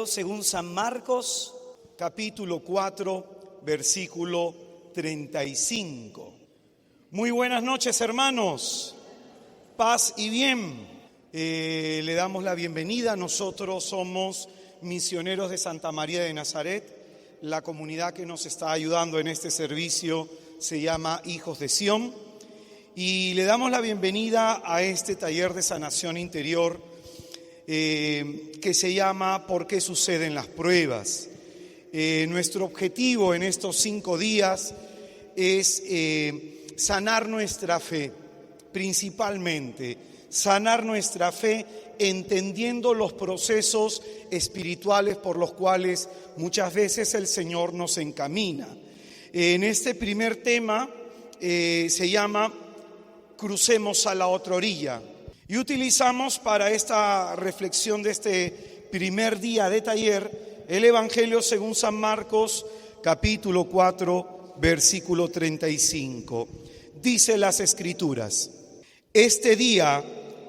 Según San Marcos, capítulo 4, versículo 35. Muy buenas noches, hermanos. Paz y bien. Le damos la bienvenida. Nosotros somos misioneros de Santa María de Nazaret. La comunidad que nos está ayudando en este servicio se llama Hijos de Sión. Y le damos la bienvenida a este taller de sanación interior que se llama ¿Por qué suceden las pruebas? Nuestro objetivo en estos 5 días es sanar nuestra fe, principalmente sanar nuestra fe entendiendo los procesos espirituales por los cuales muchas veces el Señor nos encamina. En este primer tema se llama Crucemos a la otra orilla. Y utilizamos para esta reflexión de este primer día de taller el Evangelio según San Marcos, capítulo 4, versículo 35. Dice las Escrituras: este día,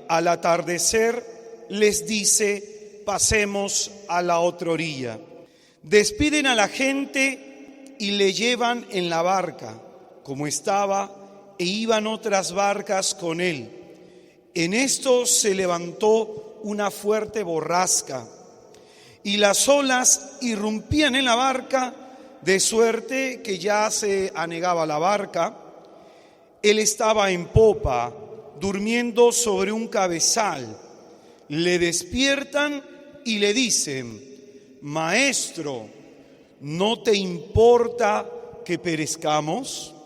al atardecer, les dice, pasemos a la otra orilla. Despiden a la gente y le llevan en la barca, como estaba, e iban otras barcas con él. En esto se levantó una fuerte borrasca y las olas irrumpían en la barca, de suerte que ya se anegaba la barca. Él estaba en popa, durmiendo sobre un cabezal. Le despiertan y le dicen: Maestro, ¿no te importa que perezcamos?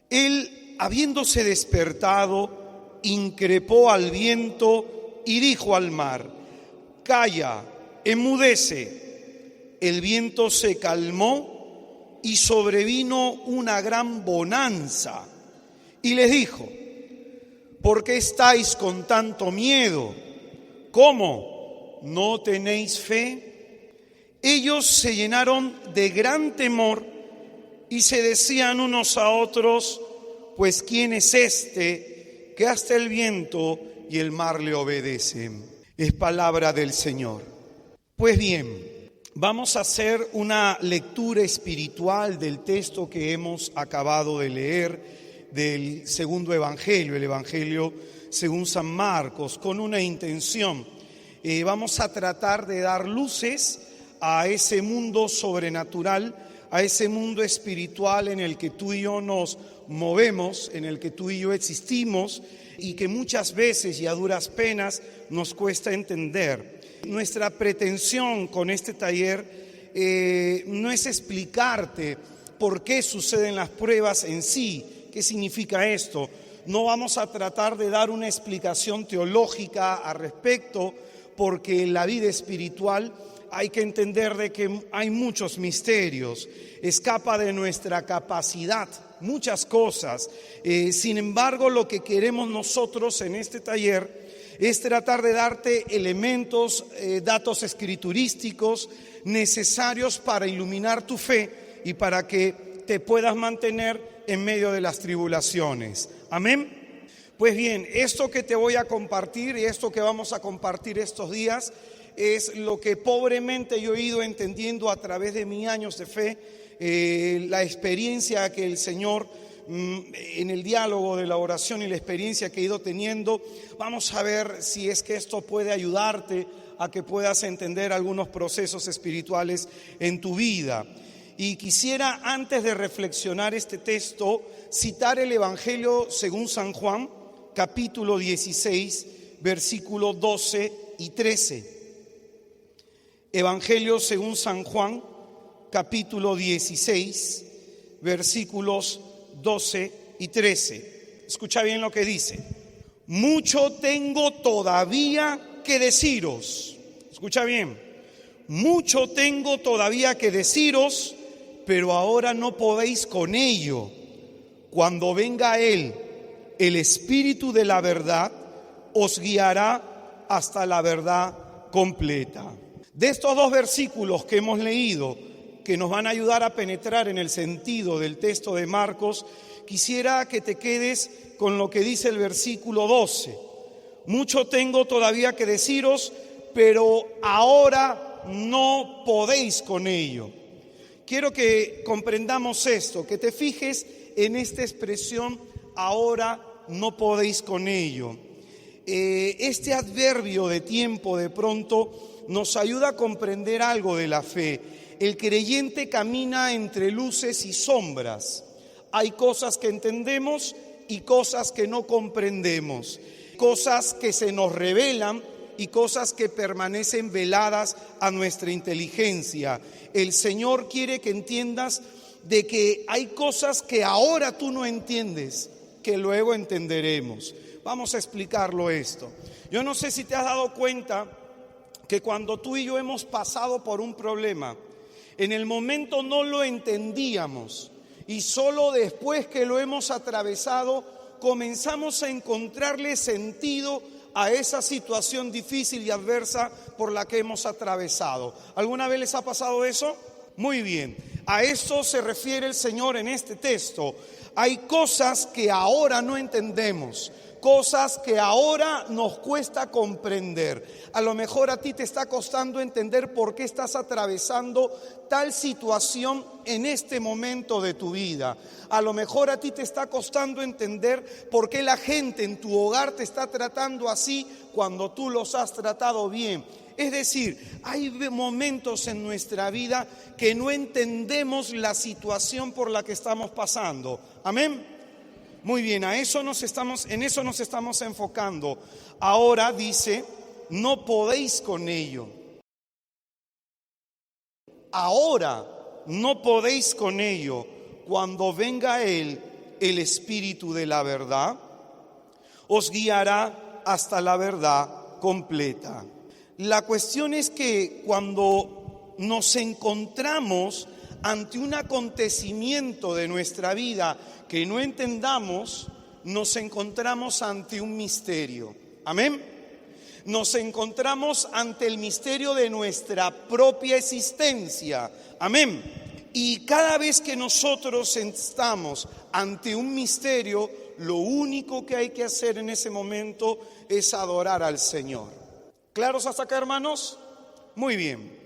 Él, habiéndose despertado, increpó al viento y dijo al mar: calla, enmudece. El viento se calmó y sobrevino una gran bonanza. Y les dijo: ¿por qué estáis con tanto miedo? ¿Cómo? ¿No tenéis fe? Ellos se llenaron de gran temor y se decían unos a otros: pues ¿quién es este que hasta el viento y el mar le obedecen? Es palabra del Señor. Pues bien, vamos a hacer una lectura espiritual del texto que hemos acabado de leer del segundo evangelio, el evangelio según San Marcos, con una intención. Vamos a tratar de dar luces a ese mundo sobrenatural, a ese mundo espiritual en el que tú y yo nos movemos, en el que tú y yo existimos y que muchas veces y a duras penas nos cuesta entender. Nuestra pretensión con este taller no es explicarte por qué suceden las pruebas en sí, qué significa esto. No vamos a tratar de dar una explicación teológica al respecto, porque en la vida espiritual hay que entender de que hay muchos misterios, escapa de nuestra capacidad muchas cosas. Sin embargo, lo que queremos nosotros en este taller es tratar de darte elementos, datos escriturísticos necesarios para iluminar tu fe y para que te puedas mantener en medio de las tribulaciones. Amén. Pues bien, esto que te voy a compartir y esto que vamos a compartir estos días es lo que pobremente yo he ido entendiendo a través de mis años de fe, la experiencia que el Señor, en el diálogo de la oración y la experiencia que he ido teniendo. Vamos a ver si es que esto puede ayudarte a que puedas entender algunos procesos espirituales en tu vida. Y quisiera, antes de reflexionar este texto, citar el Evangelio según San Juan, capítulo 16, versículos 12 y 13. Evangelio según San Juan, capítulo 16, versículos 12 y 13. Escucha bien lo que dice. Mucho tengo todavía que deciros. Escucha bien. Mucho tengo todavía que deciros, pero ahora no podéis con ello. Cuando venga Él, el Espíritu de la verdad, os guiará hasta la verdad completa. De estos 2 versículos que hemos leído, que nos van a ayudar a penetrar en el sentido del texto de Marcos, quisiera que te quedes con lo que dice el versículo 12. Mucho tengo todavía que deciros, pero ahora no podéis con ello. Quiero que comprendamos esto, que te fijes en esta expresión, ahora no podéis con ello. Este adverbio de tiempo de pronto nos ayuda a comprender algo de la fe. El creyente camina entre luces y sombras. Hay cosas que entendemos y cosas que no comprendemos, cosas que se nos revelan y cosas que permanecen veladas a nuestra inteligencia. El Señor quiere que entiendas de que hay cosas que ahora tú no entiendes, que luego entenderemos. Vamos a explicarlo esto. Yo no sé si te has dado cuenta que cuando tú y yo hemos pasado por un problema, en el momento no lo entendíamos y solo después que lo hemos atravesado comenzamos a encontrarle sentido a esa situación difícil y adversa por la que hemos atravesado. ¿Alguna vez les ha pasado eso? Muy bien, a eso se refiere el Señor en este texto. Hay cosas que ahora no entendemos, cosas que ahora nos cuesta comprender. A lo mejor a ti te está costando entender por qué estás atravesando tal situación en este momento de tu vida. A lo mejor a ti te está costando entender por qué la gente en tu hogar te está tratando así cuando tú los has tratado bien. Es decir, hay momentos en nuestra vida que no entendemos la situación por la que estamos pasando. Amén. Muy bien, en eso nos estamos enfocando. Ahora dice, no podéis con ello. Ahora no podéis con ello. Cuando venga Él, el Espíritu de la verdad, os guiará hasta la verdad completa. La cuestión es que cuando nos encontramos ante un acontecimiento de nuestra vida que no entendamos, nos encontramos ante un misterio. Amén. Nos encontramos ante el misterio de nuestra propia existencia. Amén. Y cada vez que nosotros estamos ante un misterio, lo único que hay que hacer en ese momento es adorar al Señor. ¿Claros hasta acá, hermanos? Muy bien.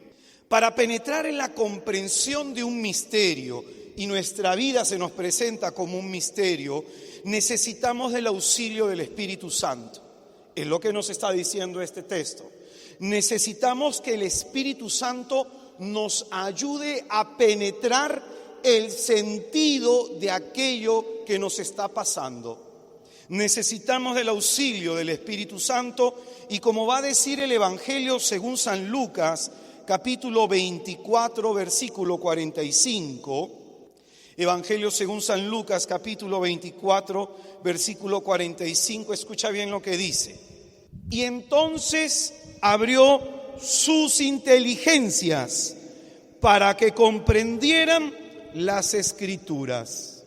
Para penetrar en la comprensión de un misterio, y nuestra vida se nos presenta como un misterio, necesitamos del auxilio del Espíritu Santo. Es lo que nos está diciendo este texto. Necesitamos que el Espíritu Santo nos ayude a penetrar el sentido de aquello que nos está pasando. Necesitamos del auxilio del Espíritu Santo, y como va a decir el Evangelio según San Lucas, capítulo 24, versículo 45, Evangelio según San Lucas, capítulo 24, versículo 45, escucha bien lo que dice. Y entonces abrió sus inteligencias para que comprendieran las Escrituras.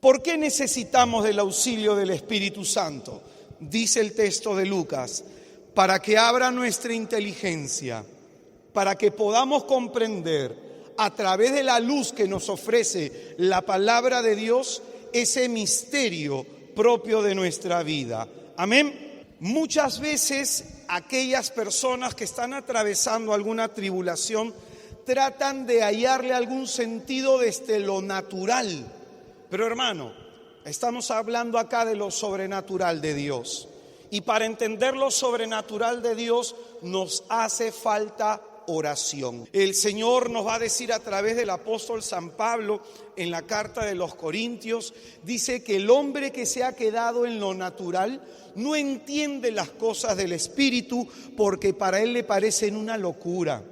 ¿Por qué necesitamos del auxilio del Espíritu Santo? Dice el texto de Lucas, para que abra nuestra inteligencia, para que podamos comprender a través de la luz que nos ofrece la palabra de Dios ese misterio propio de nuestra vida. Amén. Muchas veces aquellas personas que están atravesando alguna tribulación tratan de hallarle algún sentido desde lo natural. Pero hermano, estamos hablando acá de lo sobrenatural de Dios. Y para entender lo sobrenatural de Dios nos hace falta oración. El Señor nos va a decir a través del apóstol San Pablo en la carta de los Corintios, dice que el hombre que se ha quedado en lo natural no entiende las cosas del Espíritu, porque para él le parecen una locura.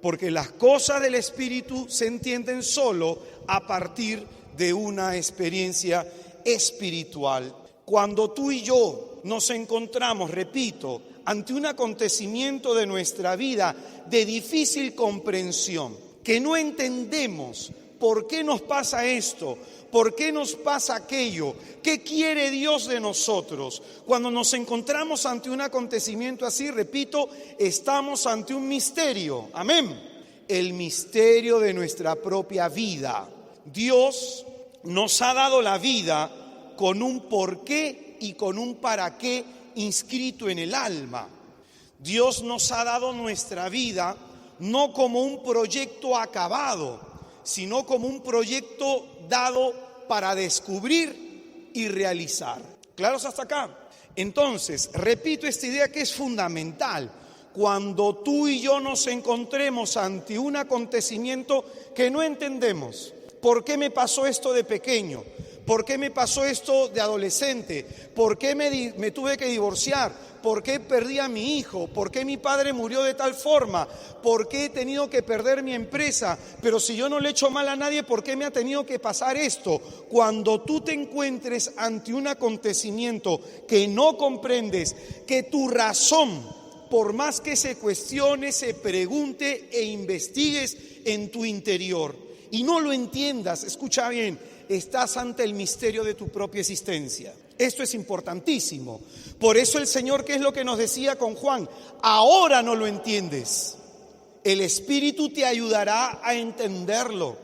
Porque las cosas del Espíritu se entienden solo a partir de una experiencia espiritual. Cuando tú y yo nos encontramos, repito, ante un acontecimiento de nuestra vida de difícil comprensión, que no entendemos por qué nos pasa esto, por qué nos pasa aquello, qué quiere Dios de nosotros. Cuando nos encontramos ante un acontecimiento así, repito, estamos ante un misterio. Amén. El misterio de nuestra propia vida. Dios nos ha dado la vida con un porqué y con un para qué inscrito en el alma. Dios nos ha dado nuestra vida no como un proyecto acabado, sino como un proyecto dado para descubrir y realizar. ¿Claros hasta acá? Entonces, repito esta idea que es fundamental. Cuando tú y yo nos encontremos ante un acontecimiento que no entendemos, ¿por qué me pasó esto de pequeño? ¿Por qué me pasó esto de adolescente? ¿Por qué me tuve que divorciar? ¿Por qué perdí a mi hijo? ¿Por qué mi padre murió de tal forma? ¿Por qué he tenido que perder mi empresa? Pero si yo no le echo mal a nadie, ¿por qué me ha tenido que pasar esto? Cuando tú te encuentres ante un acontecimiento que no comprendes, que tu razón, por más que se cuestione, se pregunte e investigues en tu interior y no lo entiendas, escucha bien, estás ante el misterio de tu propia existencia. Esto es importantísimo. Por eso el Señor, ¿qué es lo que nos decía con Juan? Ahora no lo entiendes. El Espíritu te ayudará a entenderlo.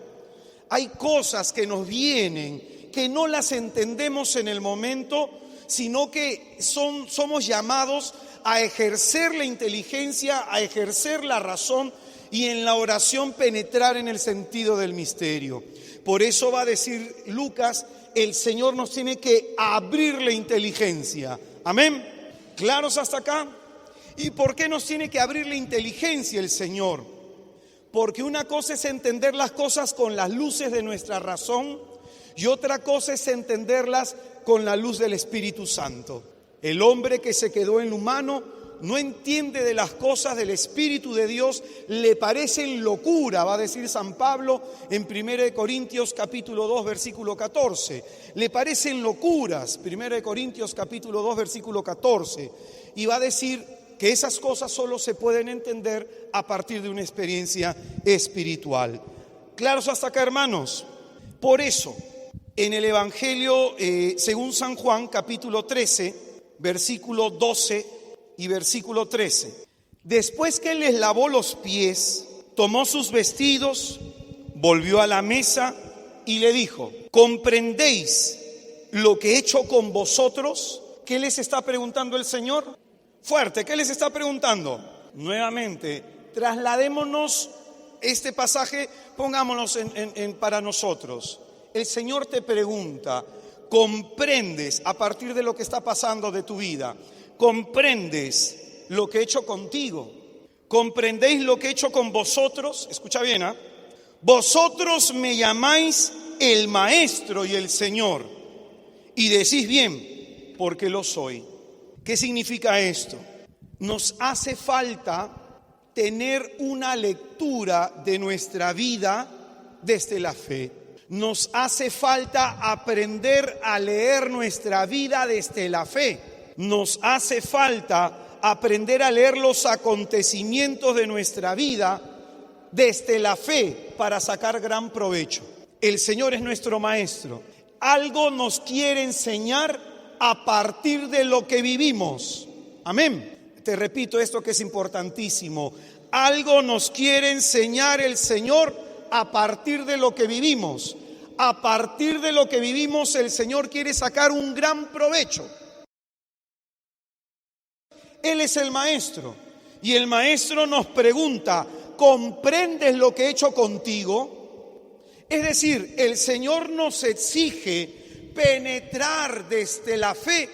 Hay cosas que nos vienen que no las entendemos en el momento, sino que somos llamados a ejercer la inteligencia, a ejercer la razón y en la oración penetrar en el sentido del misterio. Por eso va a decir Lucas, el Señor nos tiene que abrir la inteligencia. Amén. ¿Claros hasta acá? ¿Y por qué nos tiene que abrir la inteligencia el Señor? Porque una cosa es entender las cosas con las luces de nuestra razón y otra cosa es entenderlas con la luz del Espíritu Santo. El hombre que se quedó en lo humano no entiende de las cosas del Espíritu de Dios, le parecen locura, va a decir San Pablo en 1 Corintios capítulo 2 versículo 14. Le parecen locuras, 1 Corintios capítulo 2 versículo 14. Y va a decir que esas cosas solo se pueden entender a partir de una experiencia espiritual. ¿Claros hasta acá, hermanos? Por eso, en el Evangelio según San Juan capítulo 13, versículo 12 y versículo 13. Después que él les lavó los pies, tomó sus vestidos, volvió a la mesa y le dijo: ¿comprendéis lo que he hecho con vosotros? ¿Qué les está preguntando el Señor? Fuerte, ¿qué les está preguntando? Nuevamente, trasladémonos este pasaje, pongámonos para nosotros. El Señor te pregunta: ¿comprendes a partir de lo que está pasando de tu vida? ¿Comprendes lo que he hecho contigo? ¿Comprendéis lo que he hecho con vosotros? Escucha bien, ¿eh? Vosotros me llamáis el Maestro y el Señor, y decís bien, porque lo soy. ¿Qué significa esto? Nos hace falta tener una lectura de nuestra vida desde la fe. Nos hace falta aprender a leer nuestra vida desde la fe. Nos hace falta aprender a leer los acontecimientos de nuestra vida desde la fe para sacar gran provecho. El Señor es nuestro Maestro. Algo nos quiere enseñar a partir de lo que vivimos. Amén. Te repito esto que es importantísimo. Algo nos quiere enseñar el Señor a partir de lo que vivimos. A partir de lo que vivimos, el Señor quiere sacar un gran provecho. Él es el Maestro y el Maestro nos pregunta: ¿comprendes lo que he hecho contigo? Es decir, el Señor nos exige penetrar desde la fe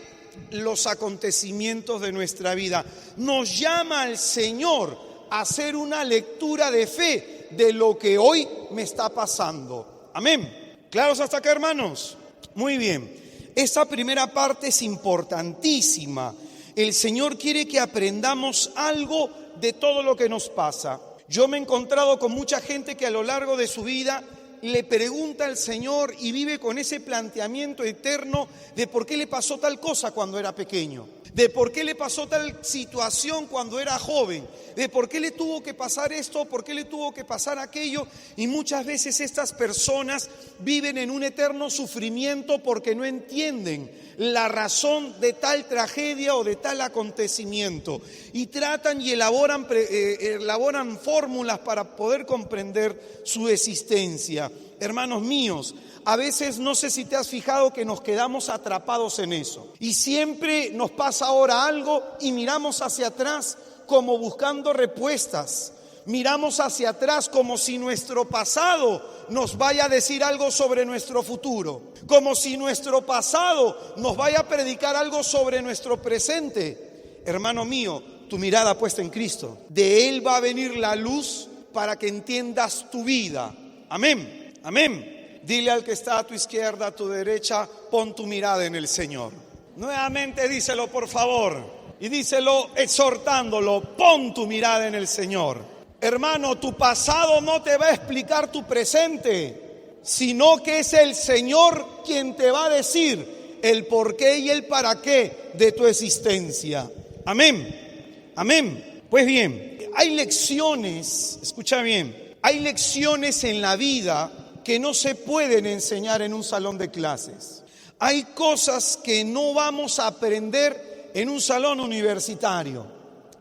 los acontecimientos de nuestra vida. Nos llama al Señor a hacer una lectura de fe de lo que hoy me está pasando. Amén. ¿Claros hasta acá, hermanos? Muy bien. Esta primera parte es importantísima. El Señor quiere que aprendamos algo de todo lo que nos pasa. Yo me he encontrado con mucha gente que a lo largo de su vida le pregunta al Señor y vive con ese planteamiento eterno de por qué le pasó tal cosa cuando era pequeño, de por qué le pasó tal situación cuando era joven, de por qué le tuvo que pasar esto, por qué le tuvo que pasar aquello. Y muchas veces estas personas viven en un eterno sufrimiento porque no entienden la razón de tal tragedia o de tal acontecimiento y tratan y elaboran fórmulas para poder comprender su existencia. Hermanos míos, a veces no sé si te has fijado que nos quedamos atrapados en eso y siempre nos pasa ahora algo y miramos hacia atrás como buscando respuestas. Miramos hacia atrás como si nuestro pasado nos vaya a decir algo sobre nuestro futuro, como si nuestro pasado nos vaya a predicar algo sobre nuestro presente. Hermano mío, tu mirada puesta en Cristo. De Él va a venir la luz para que entiendas tu vida. Amén, amén. Dile al que está a tu izquierda, a tu derecha, pon tu mirada en el Señor. Nuevamente díselo, por favor, y díselo exhortándolo, pon tu mirada en el Señor. Hermano, tu pasado no te va a explicar tu presente, sino que es el Señor quien te va a decir el por qué y el para qué de tu existencia. Amén, amén. Pues bien, hay lecciones, escucha bien, hay lecciones en la vida que no se pueden enseñar en un salón de clases. Hay cosas que no vamos a aprender en un salón universitario.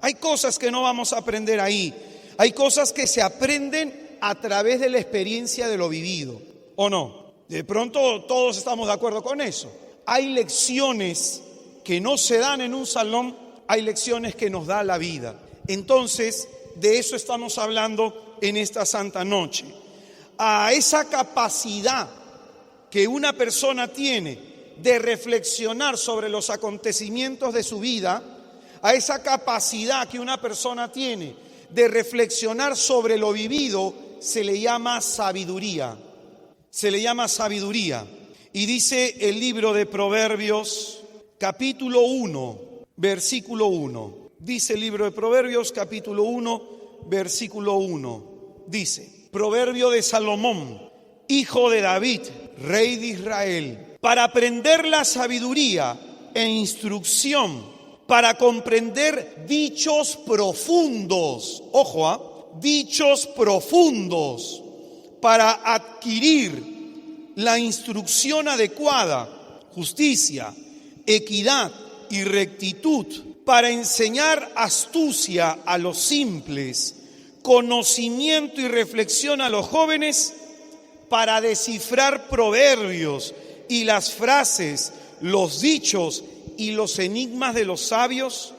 Hay cosas que no vamos a aprender ahí. Hay cosas que se aprenden a través de la experiencia de lo vivido, ¿o no? De pronto todos estamos de acuerdo con eso. Hay lecciones que no se dan en un salón, hay lecciones que nos da la vida. Entonces, de eso estamos hablando en esta santa noche. A esa capacidad que una persona tiene de reflexionar sobre los acontecimientos de su vida, a esa capacidad que una persona tiene de reflexionar sobre lo vivido, se le llama sabiduría. Se le llama sabiduría. Y dice el libro de Proverbios, capítulo 1, versículo 1. Dice el libro de Proverbios, capítulo 1, versículo 1. Dice, proverbio de Salomón, hijo de David, rey de Israel, para aprender la sabiduría e instrucción, para comprender dichos profundos, ojo, dichos profundos, para adquirir la instrucción adecuada, justicia, equidad y rectitud, para enseñar astucia a los simples, conocimiento y reflexión a los jóvenes, para descifrar proverbios y las frases, los dichos y los enigmas de los sabios.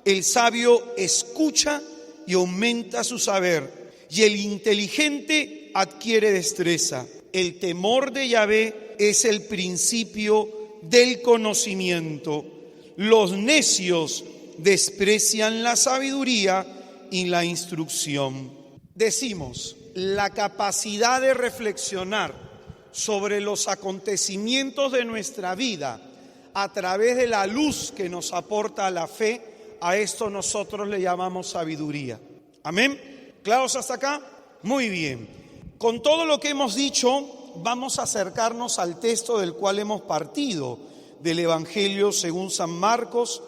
El sabio escucha y aumenta su saber, y el inteligente adquiere destreza. El temor de Yahvé es el principio del conocimiento. Los necios desprecian la sabiduría y la instrucción. Decimos, la capacidad de reflexionar sobre los acontecimientos de nuestra vida a través de la luz que nos aporta la fe, a esto nosotros le llamamos sabiduría. ¿Amén? ¿Claros hasta acá? Muy bien. Con todo lo que hemos dicho, vamos a acercarnos al texto del cual hemos partido, del Evangelio según San Marcos,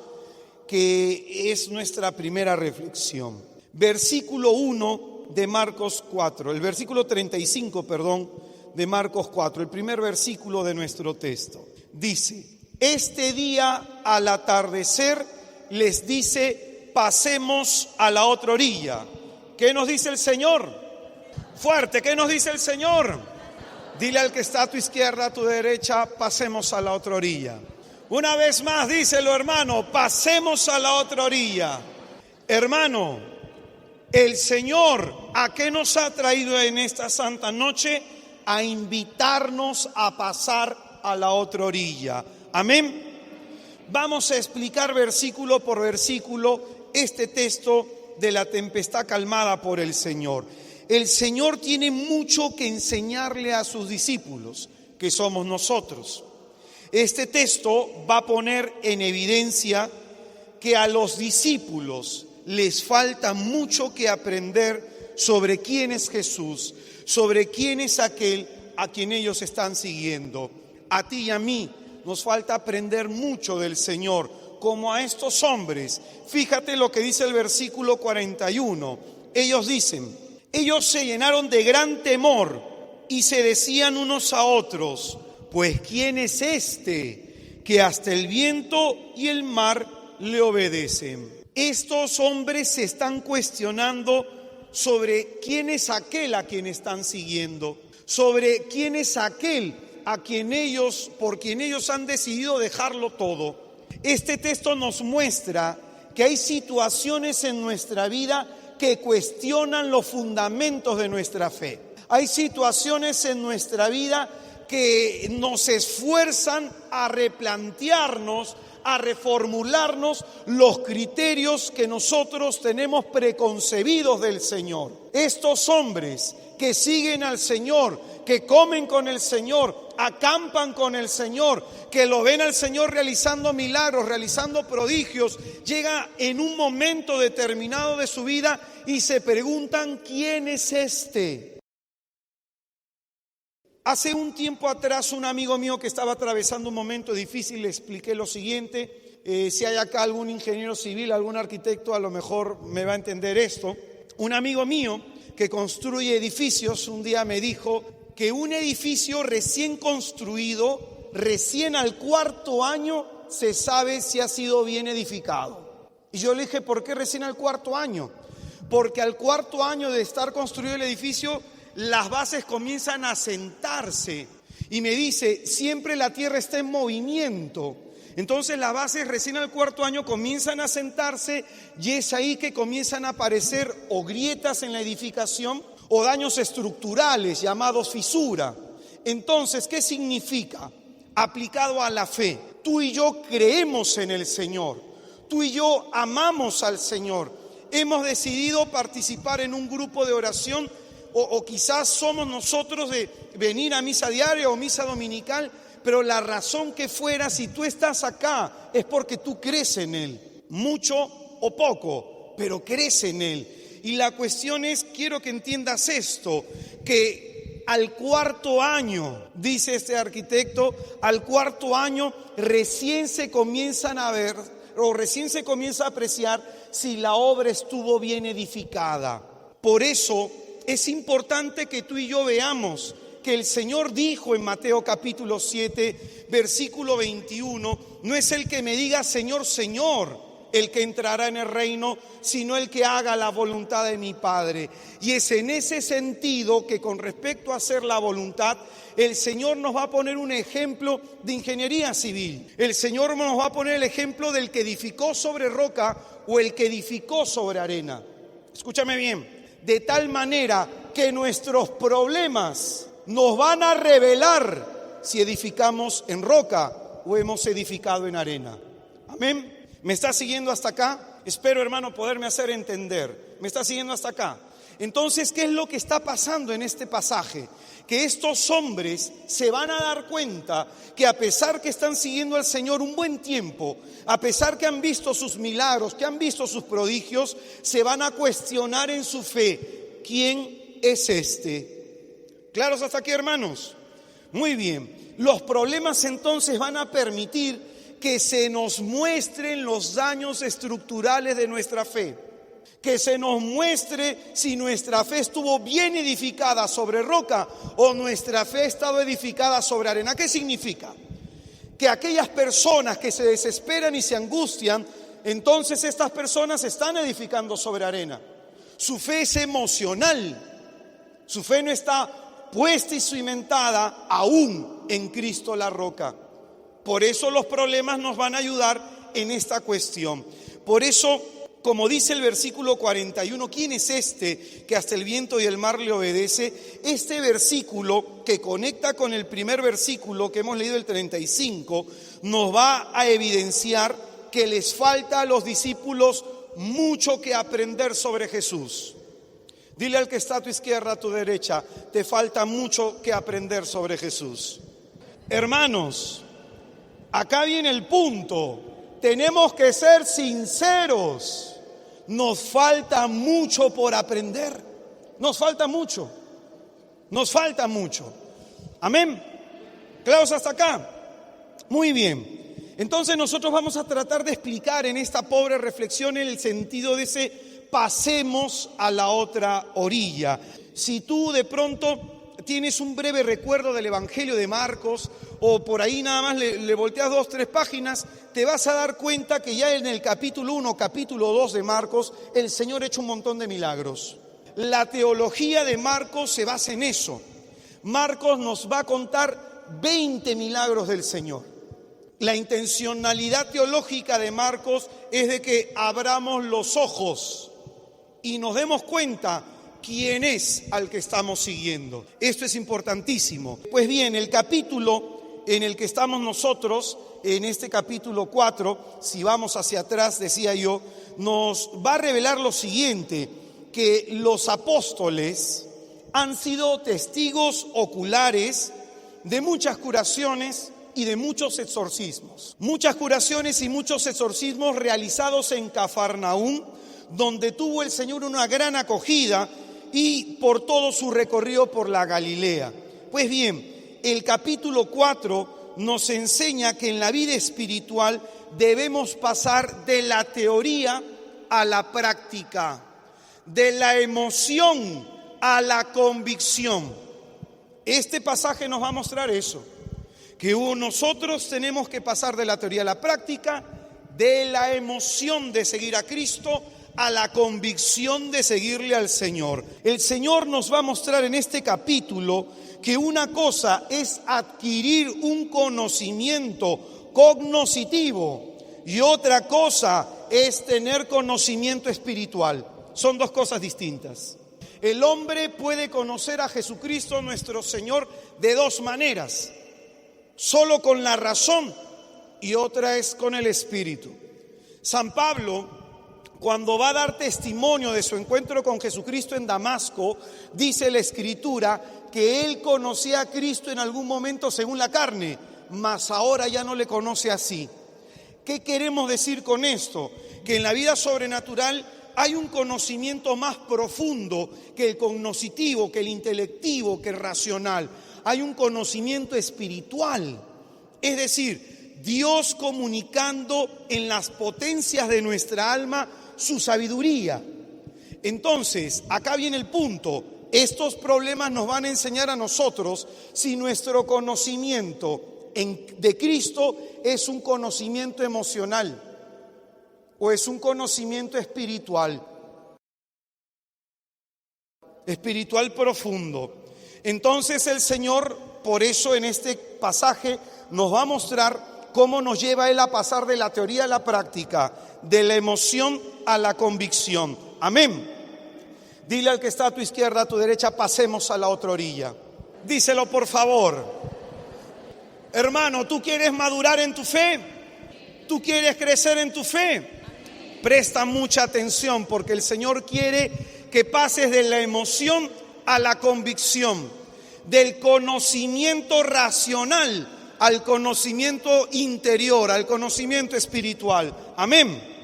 que es nuestra primera reflexión. Versículo 1 de Marcos 4, el versículo 35, de Marcos 4, el primer versículo de nuestro texto. Dice, este día al atardecer les dice, pasemos a la otra orilla. ¿Qué nos dice el Señor? Fuerte, ¿qué nos dice el Señor? Dile al que está a tu izquierda, a tu derecha, pasemos a la otra orilla. Una vez más, díselo, hermano, pasemos a la otra orilla. Hermano, el Señor, ¿a qué nos ha traído en esta santa noche? A invitarnos a pasar a la otra orilla. Amén. Vamos a explicar versículo por versículo este texto de la tempestad calmada por el Señor. El Señor tiene mucho que enseñarle a sus discípulos, que somos nosotros. Este texto va a poner en evidencia que a los discípulos les falta mucho que aprender sobre quién es Jesús, sobre quién es aquel a quien ellos están siguiendo. A ti y a mí nos falta aprender mucho del Señor, como a estos hombres. Fíjate lo que dice el versículo 41. Ellos dicen, ellos se llenaron de gran temor y se decían unos a otros, pues ¿quién es este que hasta el viento y el mar le obedecen? Estos hombres se están cuestionando sobre quién es aquel a quien están siguiendo, sobre quién es aquel a quien ellos, por quien ellos han decidido dejarlo todo. Este texto nos muestra que hay situaciones en nuestra vida que cuestionan los fundamentos de nuestra fe. Hay situaciones en nuestra vida que nos esfuerzan a replantearnos, a reformularnos los criterios que nosotros tenemos preconcebidos del Señor. Estos hombres que siguen al Señor, que comen con el Señor, acampan con el Señor, que lo ven al Señor realizando milagros, realizando prodigios, llega en un momento determinado de su vida y se preguntan: ¿quién es este? Hace un tiempo atrás, un amigo mío que estaba atravesando un momento difícil, le expliqué lo siguiente. Si hay acá algún ingeniero civil, algún arquitecto, a lo mejor me va a entender esto. Un amigo mío que construye edificios, un día me dijo que un edificio recién construido, recién al 4.º año, se sabe si ha sido bien edificado. Y yo le dije: ¿por qué recién al 4.º año? Porque al 4.º año de estar construido el edificio, las bases comienzan a sentarse. Y me dice: siempre la tierra está en movimiento. Entonces las bases recién al 4.º año comienzan a sentarse, y es ahí que comienzan a aparecer o grietas en la edificación o daños estructurales llamados fisura. Entonces, ¿qué significa? Aplicado a la fe, tú y yo creemos en el Señor, tú y yo amamos al Señor, hemos decidido participar en un grupo de oración, o quizás somos nosotros de venir a misa diaria o misa dominical, pero la razón que fuera, si tú estás acá, es porque tú crees en Él, mucho o poco, pero crees en Él. Y la cuestión es, quiero que entiendas esto, que al 4.º año, dice este arquitecto, al 4.º año recién se comienzan a ver, o recién se comienza a apreciar si la obra estuvo bien edificada. Por eso es importante que tú y yo veamos que el Señor dijo en Mateo capítulo 7, versículo 21, no es el que me diga Señor, Señor, el que entrará en el reino, sino el que haga la voluntad de mi Padre. Y es en ese sentido que, con respecto a hacer la voluntad, el Señor nos va a poner un ejemplo de ingeniería civil. El Señor nos va a poner el ejemplo del que edificó sobre roca o el que edificó sobre arena. Escúchame bien. De tal manera que nuestros problemas nos van a revelar si edificamos en roca o hemos edificado en arena. Amén. ¿Me está siguiendo hasta acá? Espero, hermano, poderme hacer entender. ¿Me está siguiendo hasta acá? Entonces, ¿qué es lo que está pasando en este pasaje? Que estos hombres se van a dar cuenta que, a pesar que están siguiendo al Señor un buen tiempo, a pesar que han visto sus milagros, que han visto sus prodigios, se van a cuestionar en su fe: ¿quién es este? ¿Claros hasta aquí, hermanos? Muy bien. Los problemas entonces van a permitir que se nos muestren los daños estructurales de nuestra fe, que se nos muestre si nuestra fe estuvo bien edificada sobre roca o nuestra fe ha estado edificada sobre arena. ¿Qué significa? Que aquellas personas que se desesperan y se angustian, entonces estas personas están edificando sobre arena. Su fe es emocional, su fe no está puesta y cimentada aún en Cristo la roca. Por eso los problemas nos van a ayudar en esta cuestión. Por eso, como dice el versículo 41, ¿quién es este que hasta el viento y el mar le obedece? Este versículo, que conecta con el primer versículo que hemos leído, el 35, nos va a evidenciar que les falta a los discípulos mucho que aprender sobre Jesús. Dile al que está a tu izquierda, a tu derecha: te falta mucho que aprender sobre Jesús. Hermanos, acá viene el punto. Tenemos que ser sinceros. Nos falta mucho por aprender. Nos falta mucho. Nos falta mucho. Amén. ¿Claros hasta acá? Muy bien. Entonces nosotros vamos a tratar de explicar en esta pobre reflexión el sentido de ese pasemos a la otra orilla. Si tú de pronto tienes un breve recuerdo del Evangelio de Marcos, o por ahí nada más le volteas 2 o 3 páginas, te vas a dar cuenta que ya en el capítulo 1, capítulo 2 de Marcos, el Señor ha hecho un montón de milagros. La teología de Marcos se basa en eso. Marcos nos va a contar 20 milagros del Señor. La intencionalidad teológica de Marcos es de que abramos los ojos y nos demos cuenta quién es al que estamos siguiendo. Esto es importantísimo. Pues bien, el capítulo en el que estamos nosotros, en este capítulo 4, si vamos hacia atrás, decía yo, nos va a revelar lo siguiente, que los apóstoles han sido testigos oculares de muchas curaciones y de muchos exorcismos. Muchas curaciones y muchos exorcismos realizados en Cafarnaúm, donde tuvo el Señor una gran acogida, y por todo su recorrido por la Galilea. Pues bien, el capítulo 4 nos enseña que en la vida espiritual debemos pasar de la teoría a la práctica, de la emoción a la convicción. Este pasaje nos va a mostrar eso, que nosotros tenemos que pasar de la teoría a la práctica, de la emoción de seguir a Cristo a la convicción de seguirle al Señor. El Señor nos va a mostrar en este capítulo que una cosa es adquirir un conocimiento cognoscitivo y otra cosa es tener conocimiento espiritual. Son dos cosas distintas. El hombre puede conocer a Jesucristo nuestro Señor de dos maneras: solo con la razón y otra es con el Espíritu. San Pablo, cuando va a dar testimonio de su encuentro con Jesucristo en Damasco, dice la Escritura que él conocía a Cristo en algún momento según la carne, mas ahora ya no le conoce así. ¿Qué queremos decir con esto? Que en la vida sobrenatural hay un conocimiento más profundo que el cognoscitivo, que el intelectivo, que el racional. Hay un conocimiento espiritual, es decir, Dios comunicando en las potencias de nuestra alma su sabiduría. Entonces, acá viene el punto. Estos problemas nos van a enseñar a nosotros si nuestro conocimiento de Cristo es un conocimiento emocional o es un conocimiento espiritual profundo. Entonces el Señor, por eso en este pasaje nos va a mostrar cómo nos lleva Él a pasar de la teoría a la práctica, de la emoción a la convicción. Amén. Dile al que está a tu izquierda, a tu derecha, pasemos a la otra orilla. Díselo por favor. Hermano, ¿tú quieres madurar en tu fe? ¿Tú quieres crecer en tu fe? Presta mucha atención porque el Señor quiere que pases de la emoción a la convicción, del conocimiento racional al conocimiento interior, al conocimiento espiritual. Amén.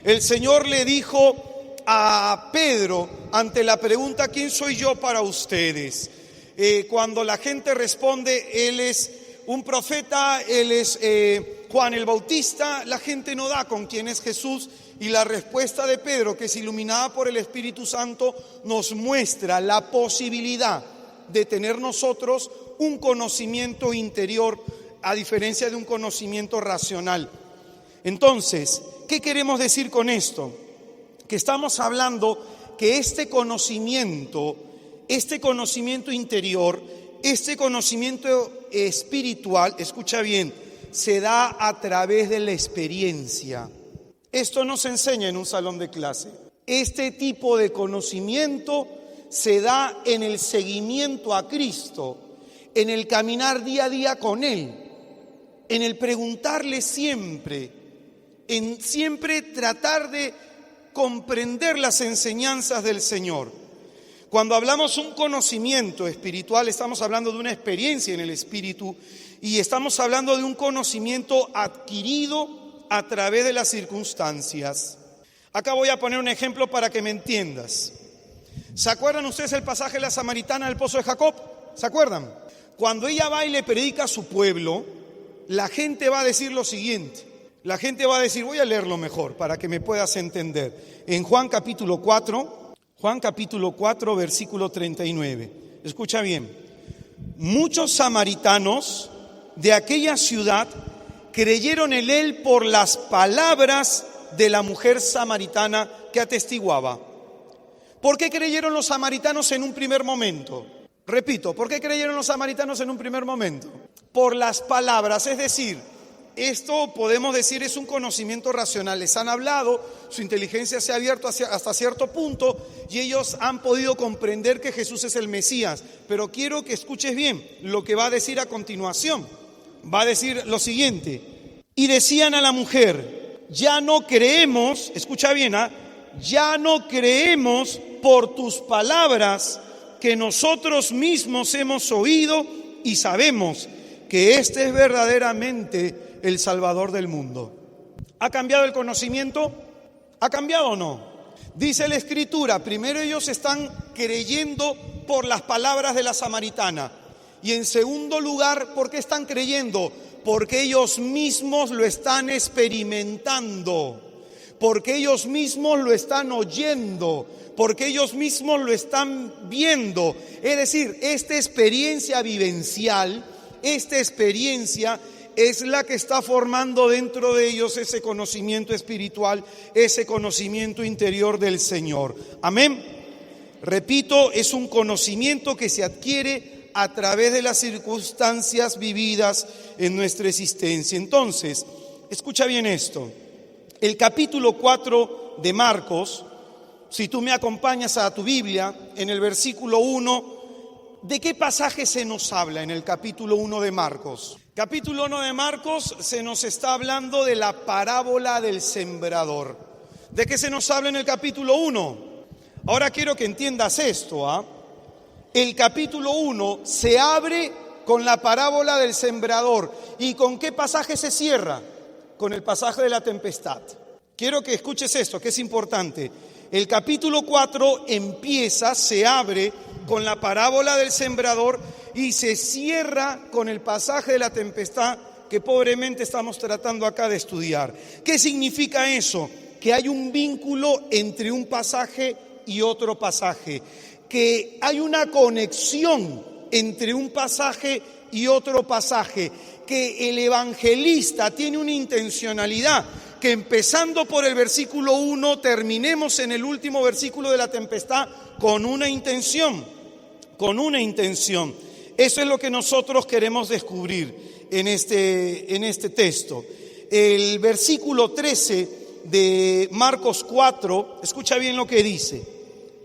El Señor le dijo a Pedro ante la pregunta: ¿quién soy yo para ustedes? Cuando la gente responde, Él es un profeta, Él es Juan el Bautista, la gente no da con quién es Jesús. Y la respuesta de Pedro, que es iluminada por el Espíritu Santo, nos muestra la posibilidad de tener nosotros un conocimiento interior a diferencia de un conocimiento racional. Entonces, ¿qué queremos decir con esto? Que estamos hablando que este conocimiento interior, este conocimiento espiritual, escucha bien, se da a través de la experiencia. Esto no se enseña en un salón de clase. Este tipo de conocimiento se da en el seguimiento a Cristo, en el caminar día a día con Él, en el preguntarle siempre, en siempre tratar de comprender las enseñanzas del Señor. Cuando hablamos de un conocimiento espiritual, estamos hablando de una experiencia en el Espíritu y estamos hablando de un conocimiento adquirido a través de las circunstancias. Acá voy a poner un ejemplo para que me entiendas. ¿Se acuerdan ustedes el pasaje de la samaritana del pozo de Jacob? ¿Se acuerdan? Cuando ella va y le predica a su pueblo, la gente va a decir lo siguiente. La gente va a decir, voy a leerlo mejor para que me puedas entender. En Juan capítulo 4, versículo 39. Escucha bien. Muchos samaritanos de aquella ciudad creyeron en Él por las palabras de la mujer samaritana que atestiguaba. ¿Por qué creyeron los samaritanos en un primer momento? Repito, ¿por qué creyeron los samaritanos en un primer momento? Por las palabras, es decir, Esto podemos decir es un conocimiento racional. Les han hablado, su inteligencia se ha abierto hasta cierto punto y ellos han podido comprender que Jesús es el Mesías. Pero quiero que escuches bien lo que va a decir a continuación. Va a decir lo siguiente: y decían a la mujer, ya no creemos, escucha bien, ya no creemos por tus palabras que nosotros mismos hemos oído y sabemos que este es verdaderamente el Salvador del mundo. ¿Ha cambiado el conocimiento? ¿Ha cambiado o no? Dice la Escritura, primero ellos están creyendo por las palabras de la samaritana. Y en segundo lugar, ¿por qué están creyendo? Porque ellos mismos lo están experimentando, porque ellos mismos lo están oyendo, porque ellos mismos lo están viendo. Es decir, esta experiencia vivencial, esta experiencia es la que está formando dentro de ellos ese conocimiento espiritual, ese conocimiento interior del Señor. Amén. Repito, es un conocimiento que se adquiere a través de las circunstancias vividas en nuestra existencia. Entonces, escucha bien esto. El capítulo 4 de Marcos, si tú me acompañas a tu Biblia, en el versículo 1, ¿de qué pasaje se nos habla en el capítulo 1 de Marcos? Capítulo 1 de Marcos se nos está hablando de la parábola del sembrador. ¿De qué se nos habla en el capítulo 1? Ahora quiero que entiendas esto, El capítulo 1 se abre con la parábola del sembrador. ¿Y con qué pasaje se cierra? Con el pasaje de la tempestad. Quiero que escuches esto, que es importante. El capítulo 4 empieza, se abre con la parábola del sembrador y se cierra con el pasaje de la tempestad que pobremente estamos tratando acá de estudiar. ¿Qué significa eso? Que hay un vínculo entre un pasaje y otro pasaje, que hay una conexión entre un pasaje y otro pasaje, que el evangelista tiene una intencionalidad, que empezando por el versículo 1 terminemos en el último versículo de la tempestad con una intención, Eso es lo que nosotros queremos descubrir en este texto. El versículo 13 de Marcos 4, escucha bien lo que dice.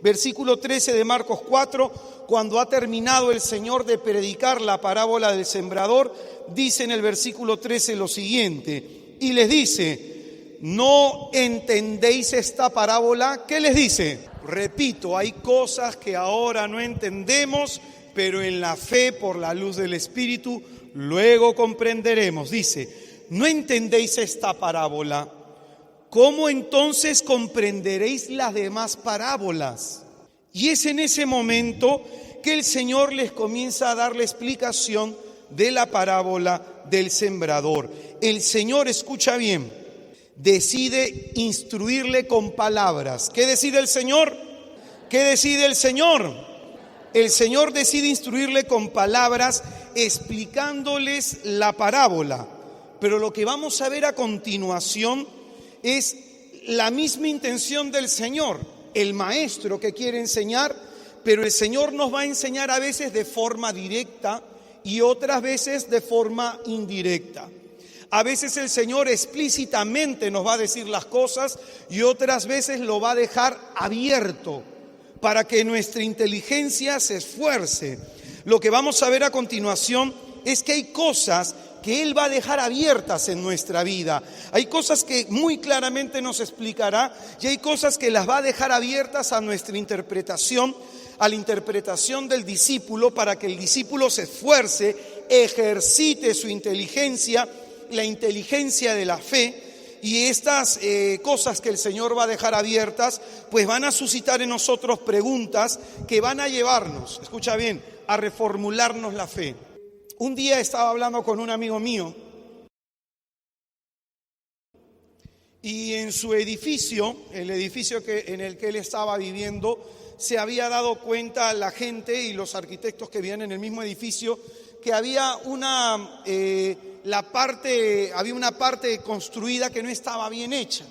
Versículo 13 de Marcos 4, cuando ha terminado el Señor de predicar la parábola del sembrador, dice en el versículo 13 lo siguiente, y les dice, ¿no entendéis esta parábola? ¿Qué les dice? Repito, hay cosas que ahora no entendemos, pero en la fe, por la luz del Espíritu, luego comprenderemos. Dice, ¿no entendéis esta parábola? ¿Cómo entonces comprenderéis las demás parábolas? Y es en ese momento que el Señor les comienza a dar la explicación de la parábola del sembrador. El Señor, escucha bien, decide instruirle con palabras. ¿Qué decide el Señor? ¿Qué decide el Señor? El Señor decide instruirle con palabras, explicándoles la parábola. Pero lo que vamos a ver a continuación es la misma intención del Señor, el maestro que quiere enseñar, pero el Señor nos va a enseñar a veces de forma directa y otras veces de forma indirecta. A veces el Señor explícitamente nos va a decir las cosas y otras veces lo va a dejar abierto para que nuestra inteligencia se esfuerce. Lo que vamos a ver a continuación es que hay cosas que Él va a dejar abiertas en nuestra vida. Hay cosas que muy claramente nos explicará y hay cosas que las va a dejar abiertas a nuestra interpretación, a la interpretación del discípulo, para que el discípulo se esfuerce, ejercite su inteligencia, la inteligencia de la fe. Y estas cosas que el Señor va a dejar abiertas, pues van a suscitar en nosotros preguntas que van a llevarnos, escucha bien, a reformularnos la fe. Un día estaba hablando con un amigo mío y en su edificio, el edificio en el que él estaba viviendo, se había dado cuenta la gente y los arquitectos que vivían en el mismo edificio que había una parte construida que no estaba bien hecha,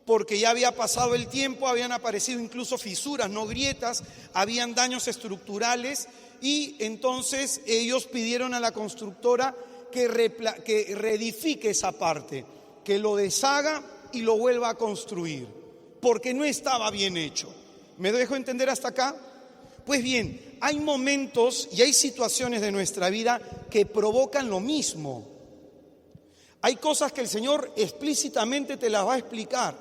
porque ya había pasado el tiempo, habían aparecido incluso fisuras, no grietas, habían daños estructurales. Y entonces ellos pidieron a la constructora que reedifique esa parte, que lo deshaga y lo vuelva a construir, porque no estaba bien hecho. ¿Me dejo entender hasta acá? Pues bien, hay momentos y hay situaciones de nuestra vida que provocan lo mismo. Hay cosas que el Señor explícitamente te las va a explicar,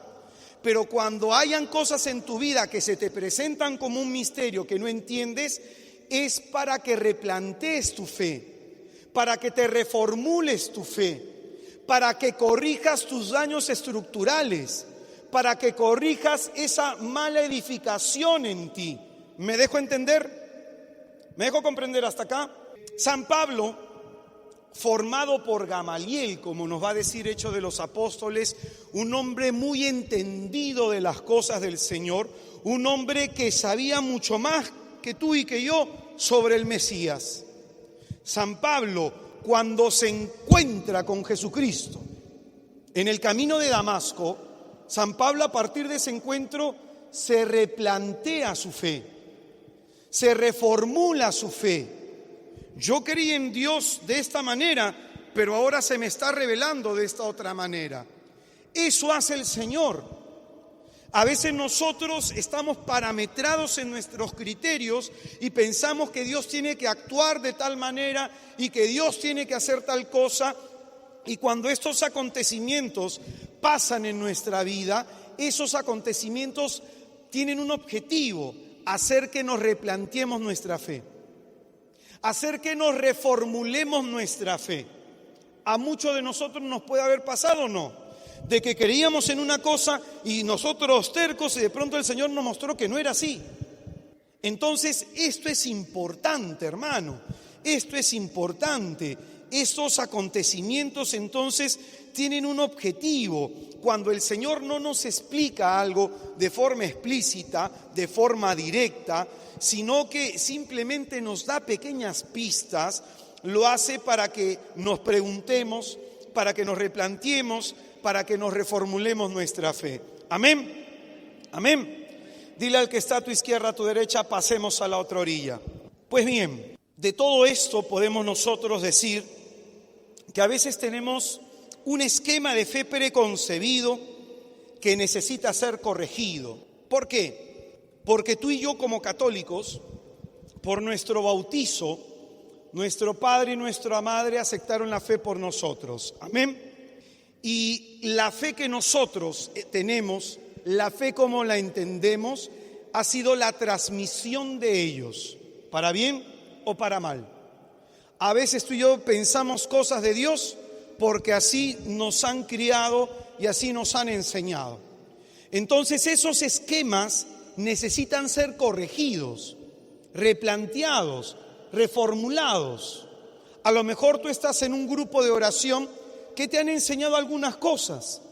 pero cuando hayan cosas en tu vida que se te presentan como un misterio que no entiendes, es para que replantees tu fe, para que te reformules tu fe, para que corrijas tus daños estructurales, para que corrijas esa mala edificación en ti. ¿Me dejo entender? ¿Me dejo comprender hasta acá? San Pablo, formado por Gamaliel, como nos va a decir Hechos de los Apóstoles, un hombre muy entendido de las cosas del Señor, un hombre que sabía mucho más que tú y que yo sobre el Mesías. San Pablo, cuando se encuentra con Jesucristo en el camino de Damasco, San Pablo, a partir de ese encuentro, se replantea su fe, se reformula su fe. Yo creí en Dios de esta manera, pero ahora se me está revelando de esta otra manera. Eso hace el Señor. A veces nosotros estamos parametrados en nuestros criterios y pensamos que Dios tiene que actuar de tal manera y que Dios tiene que hacer tal cosa. Y cuando estos acontecimientos pasan en nuestra vida, esos acontecimientos tienen un objetivo: hacer que nos replanteemos nuestra fe, hacer que nos reformulemos nuestra fe. A muchos de nosotros nos puede haber pasado, ¿o no?, de que creíamos en una cosa y nosotros tercos, y de pronto el Señor nos mostró que no era así. Entonces, esto es importante, hermano, esto es importante. Estos acontecimientos entonces tienen un objetivo. Cuando el Señor no nos explica algo de forma explícita, de forma directa, sino que simplemente nos da pequeñas pistas, lo hace para que nos preguntemos, para que nos replanteemos, para que nos reformulemos nuestra fe. Amén. Amén. Dile al que está a tu izquierda, a tu derecha: pasemos a la otra orilla. Pues bien, de todo esto podemos nosotros decir que a veces tenemos un esquema de fe preconcebido que necesita ser corregido. ¿Por qué? Porque tú y yo, como católicos, por nuestro bautizo, nuestro padre y nuestra madre aceptaron la fe por nosotros. Amén. Y la fe que nosotros tenemos, la fe como la entendemos, ha sido la transmisión de ellos, para bien o para mal. A veces tú y yo pensamos cosas de Dios porque así nos han criado y así nos han enseñado. Entonces esos esquemas necesitan ser corregidos, replanteados, reformulados. A lo mejor tú estás en un grupo de oración que te han enseñado algunas cosas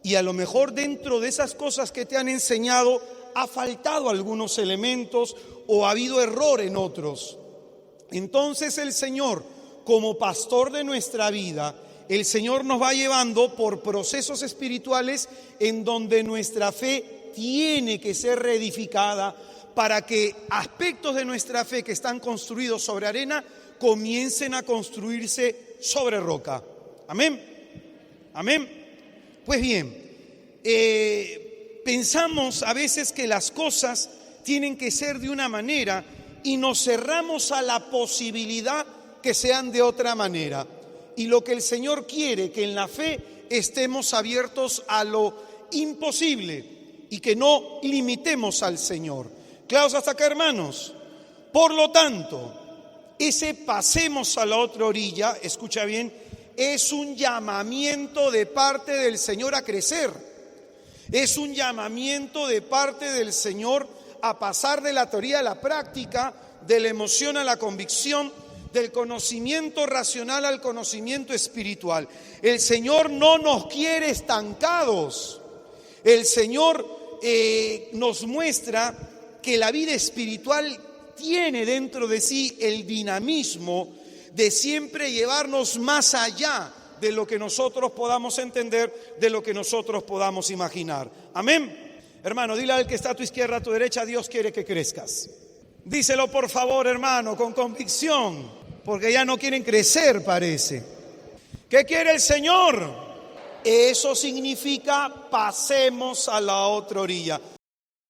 y a lo mejor dentro de esas cosas que te han enseñado ha faltado algunos elementos o ha habido error en otros. Entonces el Señor, como pastor de nuestra vida, el Señor nos va llevando por procesos espirituales en donde nuestra fe tiene que ser reedificada para que aspectos de nuestra fe que están construidos sobre arena comiencen a construirse sobre roca. Amén. Amén. Pues bien, pensamos a veces que las cosas tienen que ser de una manera y nos cerramos a la posibilidad que sean de otra manera. Y lo que el Señor quiere, que en la fe estemos abiertos a lo imposible y que no limitemos al Señor. Claros hasta acá, hermanos. Por lo tanto, ese pasemos a la otra orilla, escucha bien, es un llamamiento de parte del Señor a crecer. Es un llamamiento de parte del Señor a pasar de la teoría a la práctica, de la emoción a la convicción, del conocimiento racional al conocimiento espiritual. El Señor no nos quiere estancados. El Señor nos muestra que la vida espiritual tiene dentro de sí el dinamismo de siempre llevarnos más allá de lo que nosotros podamos entender, de lo que nosotros podamos imaginar. Amén. Hermano, dile al que está a tu izquierda, a tu derecha: Dios quiere que crezcas. Díselo por favor, hermano, con convicción, porque ya no quieren crecer, parece. ¿Qué quiere el Señor? Eso significa pasemos a la otra orilla.